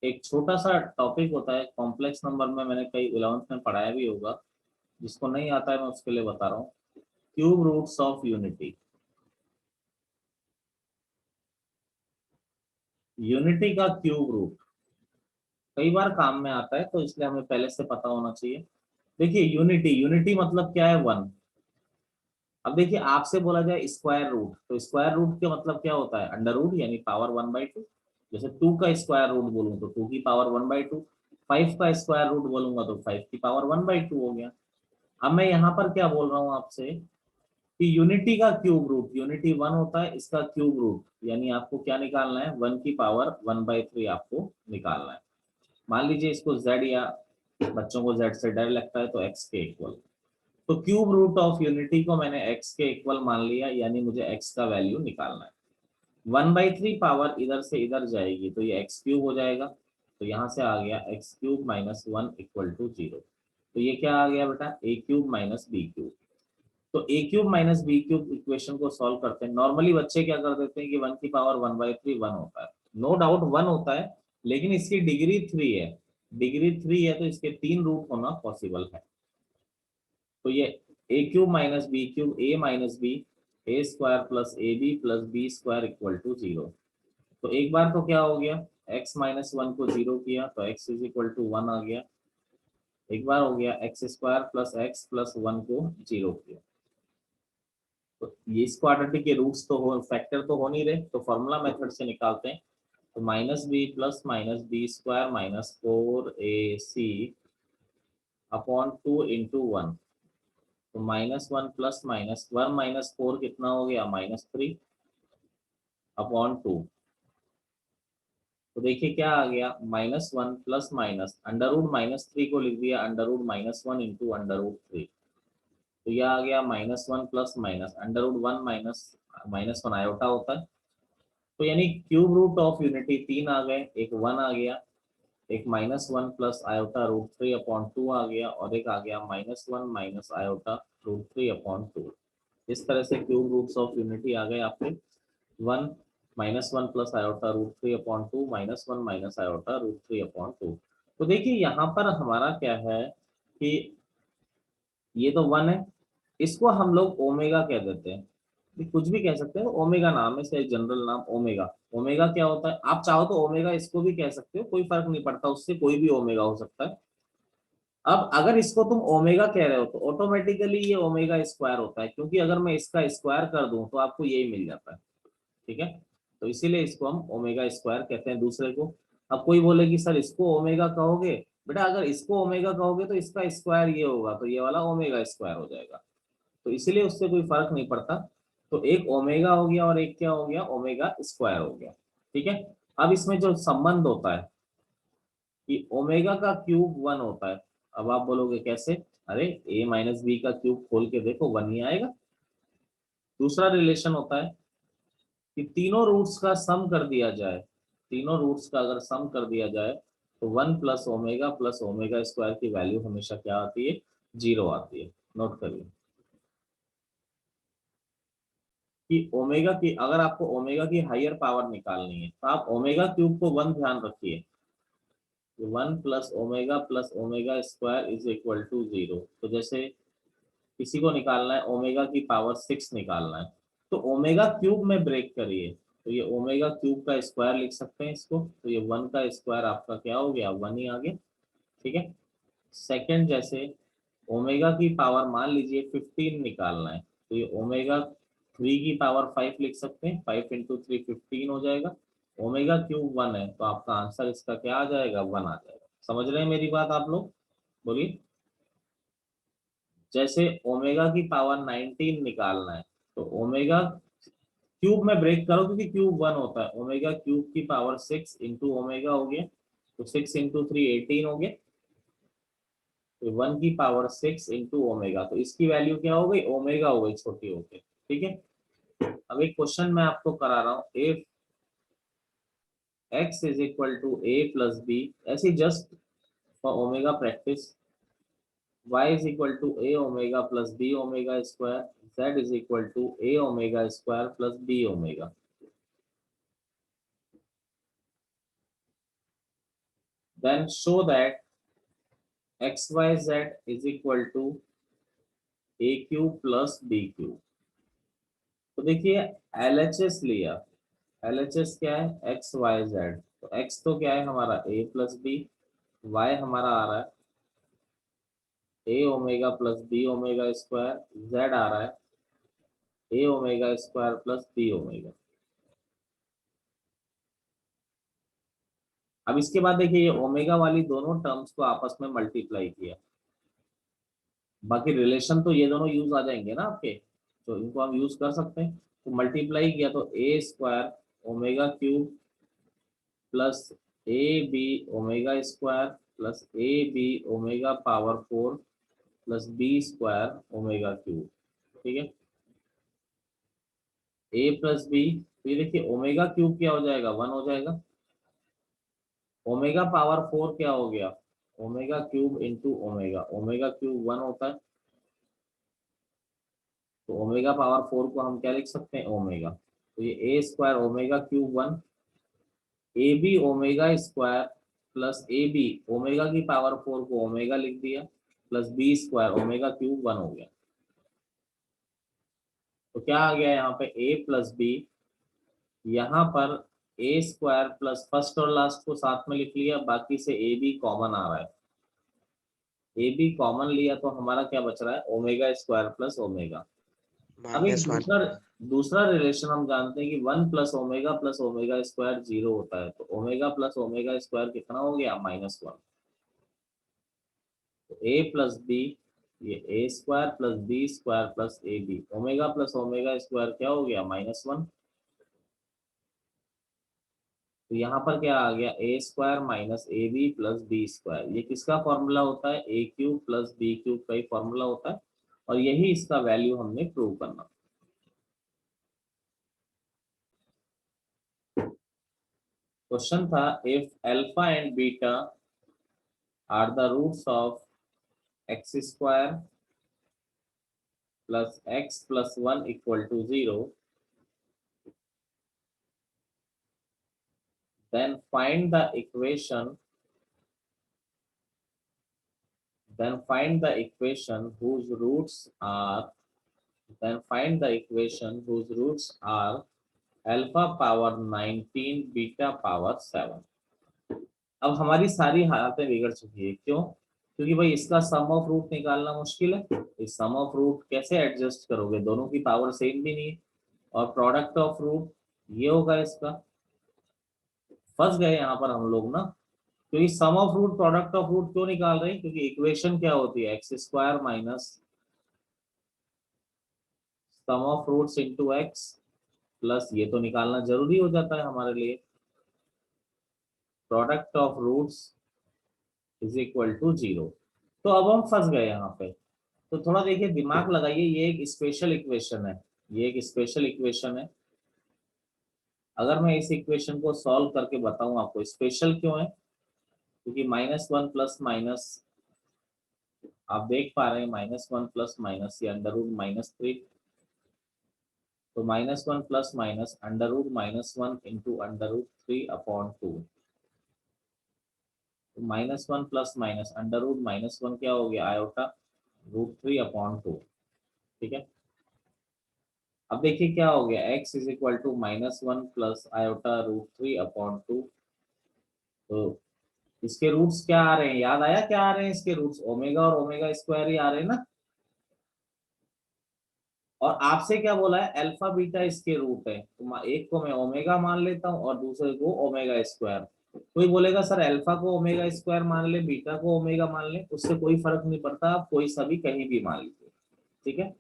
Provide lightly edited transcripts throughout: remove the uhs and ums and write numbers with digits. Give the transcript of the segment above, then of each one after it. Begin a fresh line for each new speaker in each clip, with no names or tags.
एक छोटा सा टॉपिक होता है कॉम्प्लेक्स नंबर में, मैंने कई 11th में पढ़ाया भी होगा। जिसको नहीं आता है मैं उसके लिए बता रहा हूँ। Cube roots of unity. Unity का क्यूब रूट कई बार काम में आता है, तो इसलिए हमें पहले से पता होना चाहिए। देखिए यूनिटी, यूनिटी मतलब क्या है? वन। अब देखिए आपसे बोला जाए स्क्वायर रूट, तो स्क्वायर रूट का मतलब क्या होता है? अंडर रूट, यानी पावर 1/2। जैसे 2 का स्क्वायर रूट बोलूं तो 2 की पावर 1/2। 5 का स्क्वायर रूट बोलूंगा तो 5 की पावर 1/2 हो गया। अब मैं यहाँ पर क्या बोल रहा हूँ आपसे कि यूनिटी का क्यूब रूट, यूनिटी 1 होता है, इसका क्यूब रूट यानी आपको क्या निकालना है? 1 की पावर 1/3 आपको निकालना है। मान लीजिए इसको z, या बच्चों को z से डर लगता है तो x के इक्वल। तो क्यूब रूट ऑफ यूनिटी को मैंने x के इक्वल मान लिया, यानी मुझे x का वैल्यू निकालना है। 1/3 पावर इधर से इधर जाएगी तो ये x क्यूब हो जाएगा। तो यहाँ से आ गया x cube minus 1 equal to 0। तो ये क्या आ गया बेटा? a cube minus B cube. तो a cube minus B cube equation को सॉल्व करते हैं। नॉर्मली बच्चे क्या कर देते हैं कि 1 की पावर 1/3 1 होता है। नो डाउट 1 होता है, लेकिन इसकी डिग्री 3 है। डिग्री 3 है तो इसके 3 रूट होना पॉसिबल है। तो ये a cube minus B cube, a minus b, a square plus a b plus b square equal to 0। तो एक बार तो क्या हो गया? x माइनस 1 को 0 किया तो x इज इक्वल टू 1 आ गया। एक बार हो गया x square plus x plus 1 को 0 किया। तो ये इस क्वाड्रेटिक के रूट्स तो हो, फैक्टर तो हो नहीं रहे, तो फॉर्मूला मेथड से निकालते हैं। तो minus B plus minus B square minus 4ac upon 2 into 1। तो -1 प्लस -1 माइनस 4 कितना हो गया? -3 अपॉन 2। तो देखिए क्या आ गया? -1 प्लस माइनस अंडर रूट -3 को लिख दिया under root -1 into under root 3। तो यह आ गया -1 plus minus under root 1 minus -1 iota होता है। तो यानी क्यूब रूट ऑफ यूनिटी 3 आ गए, एक 1 आ गया, एक -1 प्लस आयोटा रूट 3 अपॉन 2 आ गया, और एक आ गया -1 माइनस आयोटा रूट 3 अपॉन 2। इस तरह से क्यूब रूट्स ऑफ यूनिटी आ गए आपके। 1 -1 plus iota root 3 upon 2, -1 minus iota root 3 upon 2। तो देखिए यहाँ पर हमारा क्या है कि ये तो 1 है, इसको हम लोग ओमेगा कह देते हैं। ये कुछ भी कह सकते हैं, ओमेगा नाम है, इसका एक जनरल नाम ओमेगा। ओमेगा क्या होता है? आप चाहो तो ओमेगा इसको भी कह सकते हो, कोई फर्क नहीं पड़ता, उससे कोई भी ओमेगा हो सकता है। अब अगर इसको तुम ओमेगा कह रहे हो तो ऑटोमेटिकली ये ओमेगा स्क्वायर होता है, क्योंकि अगर मैं इसका स्क्वायर कर दूं तो आपको यही मिल जाता है। ठीक है, तो इसीलिए इसको हम ओमेगा स्क्वायर कहते हैं दूसरे को। अब कोई बोले कि सर इसको ओमेगा कहोगे? बेटा अगर इसको ओमेगा कहोगे तो इसका स्क्वायर ये होगा, तो ये वाला ओमेगा स्क्वायर हो जाएगा। तो इसीलिए उससे कोई फर्क नहीं पड़ता। तो एक ओमेगा हो गया और एक क्या हो गया? ओमेगा स्क्वायर हो गया। ठीक है। अब इसमें जो संबंध होता है कि ओमेगा का क्यूब 1 होता है। अब आप बोलोगे कैसे? अरे a माइनस बी का क्यूब खोल के देखो 1 ही आएगा। दूसरा रिलेशन होता है कि तीनों रूट्स का सम कर दिया जाए। तीनों रूट्स का अगर सम कर दिया जाए तो 1 प्लस ओमेगा स्क्वायर की वैल्यू हमेशा क्या आती है? 0 आती है। नोट करिए कि ओमेगा की, अगर आपको ओमेगा की हायर पावर निकालनी है तो आप ओमेगा क्यूब को 1 ध्यान रखिए। 1 plus omega square is equal to 0। तो जैसे किसी को निकालना है ओमेगा की पावर 6 निकालना है, तो ओमेगा क्यूब में ब्रेक करिए, तो ये ओमेगा क्यूब का स्क्वायर लिख सकते हैं इसको। तो ये 1 का स्क्वायर आपका क्या हो गया? 1 ही आ गया। ठीक है। सेकंड, जैसे ओमेगा की पावर मान लीजिए 15 निकालना है, तो ये ओमेगा 3 की पावर 5 लिख सकते हैं। 5 इंटू 3 15 हो जाएगा। ओमेगा क्यूब 1 है तो आपका आंसर इसका क्या आ जाएगा? 1 आ जाएगा। समझ रहे हैं मेरी बात आप लोग? बोलिए। जैसे ओमेगा की पावर 19 निकालना है, तो ओमेगा क्यूब में ब्रेक करो क्योंकि क्यूब 1 होता है। ओमेगा क्यूब की पावर 6 इंटू ओमेगा हो गया, तो 6 इंटू 3 18 हो गया। तो 1 की पावर 6 इंटू ओमेगा, तो इसकी वैल्यू क्या हो गई? ओमेगा हो गई, छोटी हो गई। ठीक है। अब एक क्वेश्चन मैं आपको करा रहा हूँ, if x is equal to a plus b, ऐसी just for omega practice, y is equal to a omega plus b omega square, z is equal to a omega square plus b omega। then show that xyz is equal to a cube plus B cube. तो देखिए LHS लिया, LHS क्या है X Y Z, तो x तो क्या है हमारा a प्लस बी, y हमारा आ रहा है a omega plus B omega square, z आ रहा है a omega square plus B omega. अब इसके बाद देखिए ये ओमेगा वाली दोनों टर्म्स को आपस में मल्टीप्लाई किया, बाकी रिलेशन तो ये दोनों यूज आ जाएंगे ना आपके, तो इनको हम यूज कर सकते हैं। तो मल्टीप्लाई किया तो a square omega cube plus a b omega square plus a b omega power 4 plus b square omega cube. ठीक है, ए प्लस बी, तो ये देखिए ओमेगा क्यूब क्या हो जाएगा 1 हो जाएगा, ओमेगा पावर 4 क्या हो गया omega cube into omega, omega cube 1 होता है, तो ओमेगा पावर 4 को हम क्या लिख सकते हैं ओमेगा, तो ये a square omega cube 1, a b omega square plus a b omega की पावर 4 को ओमेगा लिख दिया plus b square omega cube 1 हो गया। तो क्या आ गया यहाँ पे ए प्लस बी, यहाँ पर ए स्क्वायर प्लस फर्स्ट और लास्ट को साथ में लिख लिया, बाकी से ए बी कॉमन आ रहा है, ए बी कॉमन लिया तो हमारा क्या बच रहा है ओमेगा स्क्वायर प्लस ओमेगा। अब एक
-1।
दूसरा दूसरा रिलेशन हम जानते हैं कि 1 प्लस ओमेगा स्क्वायर 0 होता है, तो ओमेगा प्लस ओमेगा स्क्वायर कितना हो गया -1। तो ए प्लस बी, ये a square plus b square plus a b, omega plus omega square क्या हो गया -1। तो यहाँ पर क्या आ गया a square minus a b plus b square, ये किसका फॉर्मूला होता है a cube plus B cube का ही फॉर्मूला होता है, और यही इसका वैल्यू हमने प्रूव करना। क्वेश्चन था if alpha and beta are the roots of X square plus x plus 1 equal to 0, then find the equation whose roots are alpha power 19 beta power 7। अब हमारी सारी हालतें बिगड़ चुकी है, क्यों? क्योंकि भाई इसका सम ऑफ रूट निकालना मुश्किल है, इस सम ऑफ रूट कैसे एडजस्ट करोगे, दोनों की पावर सेम भी नहीं है, और प्रोडक्ट ऑफ रूट ये होगा इसका, फंस गए यहाँ पर हम लोग ना। क्योंकि sum of root product of root क्यों निकाल रहे हैं, क्योंकि इक्वेशन क्या होती है x square minus sum of roots into x plus, ये तो निकालना जरूरी हो जाता है हमारे लिए, product of roots is equal to 0। तो अब हम फंस गए यहाँ पे, तो थोड़ा देखिए दिमाग लगाइए, ये एक स्पेशल इक्वेशन है, ये एक स्पेशल इक्वेशन है। अगर मैं इस इक्वेशन को सॉल्व करके बताऊं आपको, स्पेशल क्यों है, क्योंकि -1 प्लस माइनस, आप देख पा रहे हैं -1 प्लस माइनस ये अंडर रूट -3, तो -1 plus minus under root -1 into under root 3/2, तो -1 प्लस माइनस अंडर रूट -1 क्या हो गया आयोटा √3/2। ठीक है, अब देखिए क्या हो गया x is equal to -1 plus iota √3/2, तो इसके रूट्स क्या आ रहे हैं, याद आया क्या आ रहे हैं इसके रूट्स, ओमेगा और ओमेगा स्क्वायर ही आ रहे हैं ना। और आपसे क्या बोला है अल्फा बीटा इसके रूट है, तो एक को मैं ओमेगा मान लेता हूँ और दूसरे को ओमेगा स्क्वायर। कोई बोलेगा सर अल्फा को ओमेगा स्क्वायर मान ले, बीटा को ओमेगा मान ले, उससे कोई फर्क नहीं पड़ता, आप कोई सा भी कहीं भी मान लीजिए। ठीक है,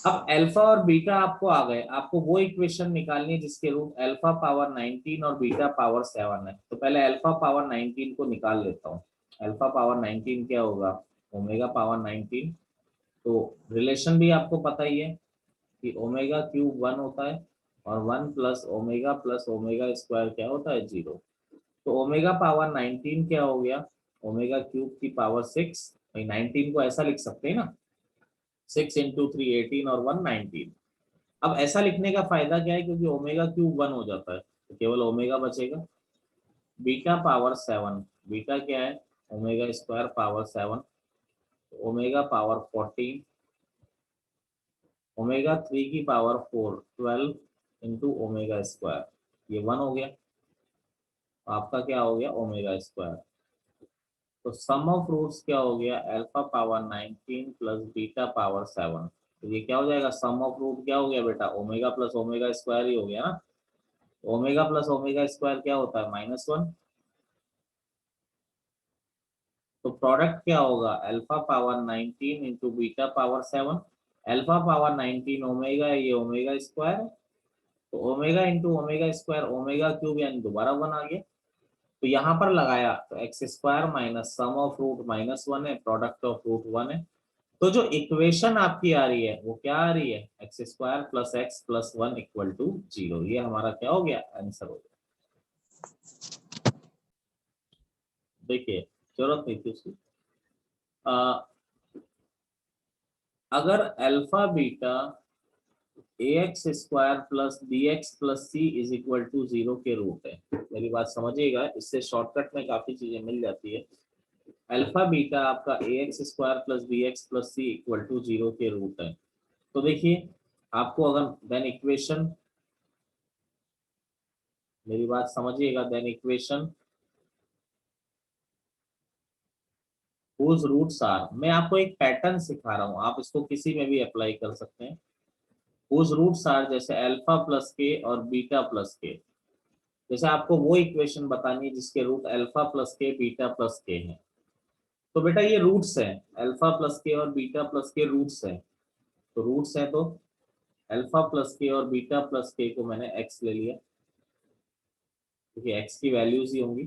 अब अल्फा और बीटा आपको आ गए, आपको वो इक्वेशन निकालनी है जिसके रूट अल्फा पावर 19 और बीटा पावर 7 है। तो पहले अल्फा पावर 19 को निकाल लेता हूँ, अल्फा पावर 19 क्या होगा ओमेगा पावर 19, तो रिलेशन भी आपको पता ही है कि ओमेगा क्यूब 1 होता है और 1 प्लस ओमेगा स्क्वायर क्या होता है 0। तो ओमेगा पावर 19 क्या हो गया ओमेगा क्यूब की पावर 6, भाई 19 को ऐसा लिख सकते हैं ना 6 इंटू 3 18 और 1 19। अब ऐसा लिखने का फायदा क्या है, क्योंकि ओमेगा क्यूब 1 हो जाता है तो केवल ओमेगा बचेगा, बीटा पावर 7, बीटा क्या है, omega square power 7, omega power 14, omega 3 की पावर 4, 12 इंटू ओमेगा स्क्वायर, ये 1 हो गया, आपका क्या हो गया, ओमेगा स्क्वायर। तो सम ऑफ रूट्स क्या हो गया, alpha power 19 plus beta power 7। तो ये क्या हो जाएगा, सम ऑफ रूट क्या हो गया बेटा, ओमेगा प्लस ओमेगा स्क्वायर ही हो गया ना। ओमेगा प्लस ओमेगा स्क्वायर क्या होता है, -1। तो प्रोडक्ट क्या होगा, alpha power 19 into beta power 7। Alpha power 19 omega है, ये ओमेगा स्क्वायर, तो omega into omega square omega cube, यानी दोबारा 1 आ गया। तो यहाँ पर लगाया तो X square minus sum of root -1 है, प्रोडक्ट ऑफ रूट 1 है। तो जो इक्वेशन आपकी आ रही है वो क्या आ रही है, x square plus x plus 1 equal to 0। ये हमारा क्या हो गया, आंसर हो गया। देखिए जरूरत नहीं थी उसकी। अगर alpha beta a x square plus b x plus c is equal to 0 के रूट है, मेरी बात समझिएगा, इससे शॉर्टकट में काफी चीजें मिल जाती है। अल्फा बीटा आपका a x square plus b x plus c equal to 0 के रूट है। तो देखिए आपको अगर देन इक्वेशन, मेरी बात समझिएगा, then equation whose roots are, मैं आपको एक पैटर्न सिखा रहा हूँ, आप इसको किसी में भी अप्लाई कर सकते हैं। whose रूट्स आर जैसे अल्फा प्लस के और बीटा प्लस के, जैसे आपको वो इक्वेशन बतानी है जिसके रूट अल्फा प्लस के बीटा प्लस के हैं। तो बेटा ये रूट्स हैं, अल्फा प्लस के और बीटा प्लस के रूट्स हैं। तो रूट्स हैं तो अल्फा प्लस के और बीटा प्लस के को मैंने एक्स ले लिया, क्योंकि एक्स की वैल्यूज ही होंगी।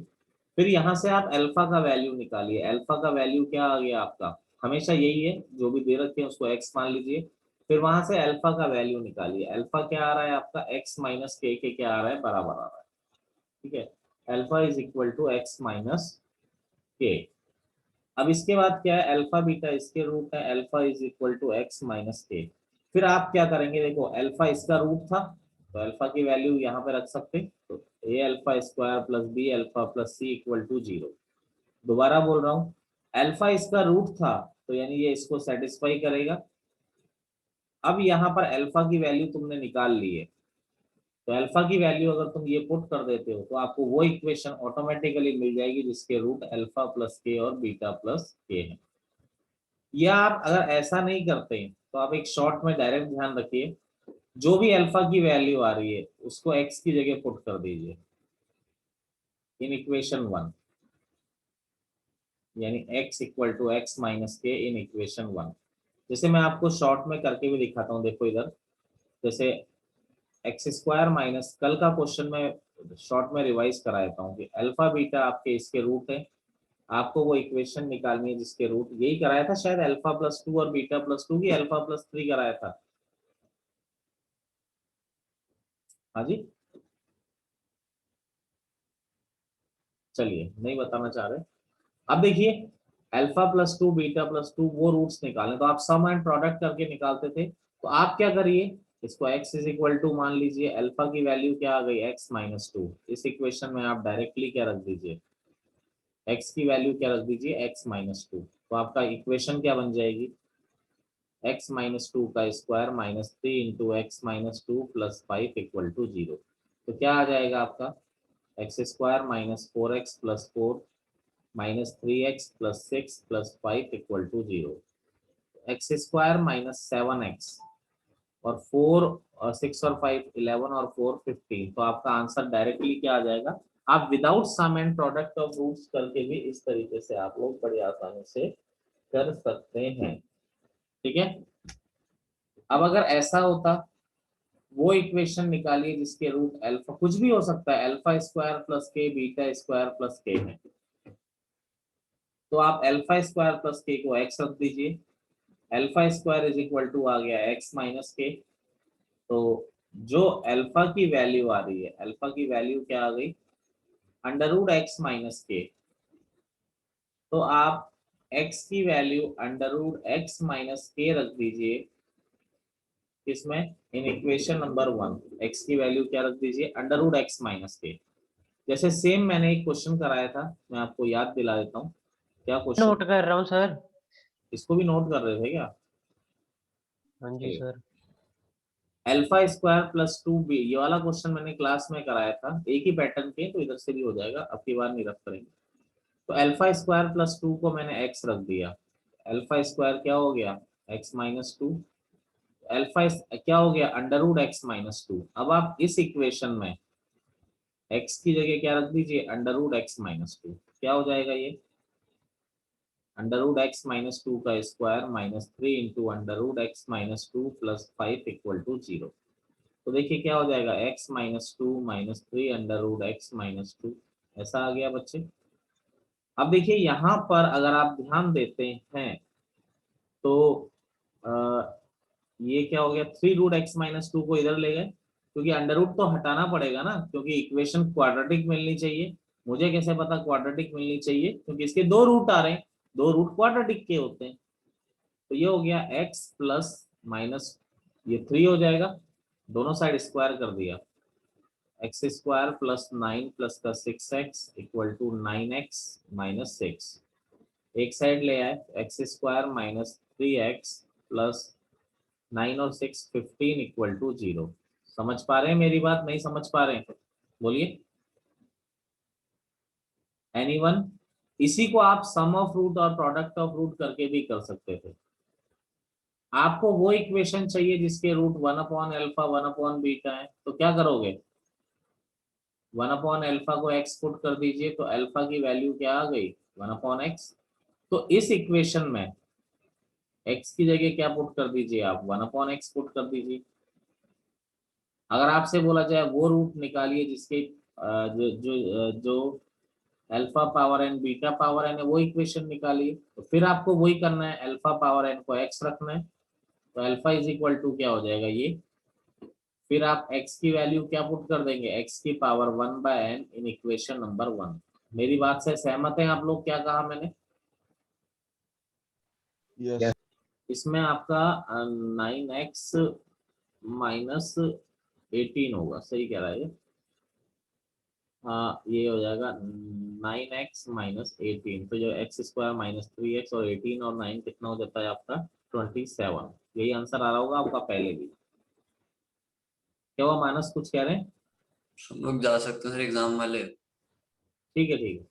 फिर यहाँ से आप अल्फा का वैल्यू निकालिए, अल्फा का वैल्यू क्या आ गया आपका, हमेशा यही है, जो भी दे रखे हैं उसको एक्स मान लीजिए। फिर वहां से अल्फा का वैल्यू निकालिए, अल्फा क्या आ रहा है आपका, एक्स माइनस के क्या आ रहा है, बराबर आ रहा है। ठीक है, alpha is equal to x minus k. अब इसके बाद क्या है, अल्फा बीटा इसके रूट है, alpha is equal to x minus k. फिर आप क्या करेंगे, देखो अल्फा इसका रूट था, तो अल्फा की वैल्यू यहाँ पे रख सकते हैं। तो a alpha square plus b alpha plus c equal to 0। दोबारा बोल रहा हूँ, अल्फा इसका रूट था, तो यानी ये इसको सेटिस्फाई करेगा। अब यहाँ पर अल्फा की वैल्यू तुमने निकाल ली है, तो अल्फा की वैल्यू अगर तुम ये पुट कर देते हो तो आपको वो इक्वेशन ऑटोमेटिकली मिल जाएगी जिसके रूट अल्फा प्लस के और बीटा प्लस के हैं। या आप अगर ऐसा नहीं करते तो आप एक शॉर्ट में डायरेक्ट ध्यान रखिए, जो भी अल्फा की वैल्यू आ रही है उसको एक्स की जगह पुट कर दीजिए इन इक्वेशन 1, यानी x equal to x minus k in equation 1। जैसे मैं आपको शॉर्ट में करके भी दिखाता हूँ, देखो इधर, जैसे एक्स स्क्वायर माइनस, कल का क्वेश्चन में शॉर्ट में रिवाइज करा देता हूँ कि अल्फा बीटा आपके इसके रूट है, आपको वो इक्वेशन निकालनी है जिसके रूट, यही कराया था शायद, अल्फा प्लस 2 और बीटा प्लस 2 की अल्फा प्लस 3 कराया था। हाँ जी, चलिए नहीं बताना चाह रहे। अब देखिए अल्फा प्लस 2 बीटा प्लस 2 वो रूट्स निकालें, तो आप सम एंड प्रोडक्ट करके निकालते थे। तो आप क्या करिए, इसको x इज इक्वल टू मान लीजिए, अल्फा की वैल्यू क्या आ गई, x माइनस 2। इस इक्वेशन में आप डायरेक्टली क्या रख दीजिए, x की वैल्यू क्या रख दीजिए, x माइनस 2। तो आपका इक्वेशन क्या बन जाएगी, x माइनस 2 का square minus 3 into x minus 2 plus 5 equal to 0। तो क्या आ जाएगा आपका, x square minus 4x plus 4 minus 3x plus 6 plus 5 equal to 0। X square minus 7x और 4 और 6 और 5 11 और 4 15। तो आपका आंसर डायरेक्टली क्या आ जाएगा। आप without sum and product of roots करके भी इस तरीके से आप लोग बड़ी आसानी से कर सकते हैं। ठीक है, अब अगर ऐसा होता, वो इक्वेशन निकालिए जिसके रूट अल्फा, कुछ भी हो सकता है, अल्फा स्क्वायर प्लस के बीटा स्क्वायर प्लस के है, तो आप अल्फा स्क्वायर प्लस के को एक्स रख दीजिए, alpha square is equal to आ गया एक्स माइनस के। तो जो अल्फा की वैल्यू आ रही है, अल्फा की वैल्यू क्या आ गई, अंडर रूट एक्स माइनस के। तो आप x की value under root x minus k रख दीजिए, किसमें, इन इक्वेशन नंबर 1 x की वैल्यू क्या रख दीजिए, अंडर रूट एक्स माइनस के। जैसे सेम मैंने एक क्वेश्चन कराया था, मैं आपको याद दिला देता हूँ। क्या क्वेश्चन?
नोट कर रहा हूँ सर।
इसको भी नोट कर रहे थे क्या?
हाँ जी
चलिए,
sir.
Alpha square plus 2b, ये वाला क्वेश्चन मैंने क्लास में कराया था, एक ही पैटर्न पे, तो इधर से भी हो जाएगा, अब की बार नहीं रख करेंगे। तो अल्फा स्क्वायर प्लस 2 को मैंने x रख दिया। अल्फा स्क्वायर क्या हो गया? x minus to. अल्फा क्या हो गया? Under root x minus two. अब आप इस इक्वेशन में x की जगह क्या रख दीजिए? Under root x minus two. क्या हो जाएगा ये? Under root x minus two का square minus 3 into under root x minus two plus 5 equal to 0। तो देखिए क्या हो जाएगा? x minus two minus 3 under root x minus two, ऐसा आ गया बच्चे। अब देखिए यहाँ पर अगर आप ध्यान देते हैं तो ये क्या हो गया? 3 रूट एक्स माइनस टू को इधर ले गए, क्योंकि अंडर रूट तो हटाना पड़ेगा ना, क्योंकि इक्वेशन क्वाड्रेटिक मिलनी चाहिए। मुझे कैसे पता क्वाड्रेटिक मिलनी चाहिए? क्योंकि इसके दो रूट आ रहे हैं, दो रूट क्वाड्रेटिक के होते हैं। तो ये हो गया x प्लस माइनस, ये 3 हो जाएगा, दोनों साइड स्क्वायर कर दिया। एक्स स्क्वायर प्लस 9 प्लस का 6x equal to 9x minus 6। एक साइड ले आए, x square minus 3x plus 9 और 6 15 इक्वल टू 0। समझ पा रहे हैं मेरी बात? नहीं समझ पा रहे हैं? बोलिए एनीवन। इसी को आप सम ऑफ रूट और प्रोडक्ट ऑफ रूट करके भी कर सकते थे। आपको वो इक्वेशन चाहिए जिसके root 1 upon alpha 1 upon beta है, तो क्या करोगे? 1 अपॉन अल्फा को x पुट कर दीजिए, तो अल्फा की वैल्यू क्या आ गई? 1 अपॉन एक्स। तो इस इक्वेशन में x की जगह क्या पुट कर दीजिए आप? 1 अपॉन एक्स पुट कर दीजिए। अगर आपसे बोला जाए वो रूट निकालिए जिसके जो जो alpha power n beta power n है, वो इक्वेशन निकालिए, तो फिर आपको वही करना है, अल्फा पावर एन को x रखना है। तो अल्फा इज इक्वल टू क्या हो जाएगा ये? फिर आप x की वैल्यू क्या पुट कर देंगे? x की पावर 1/n इन इक्वेशन नंबर 1। मेरी बात से सहमत हैं आप लोग? क्या कहा मैंने?
यस।
इसमें आपका 9x माइनस 18 होगा, सही कह रहा है ये? हाँ, ये हो जाएगा 9x माइनस 18। तो जो एक्स स्क्वायर माइनस 3x और 18 और 9 कितना हो जाता है आपका? 27। यही आंसर आ रहा होगा आपका पहले भी। क्या हुआ मानस, कुछ कह रहे हैं?
हम लोग जा सकते हैं सर एग्जाम वाले।
ठीक है ठीक है।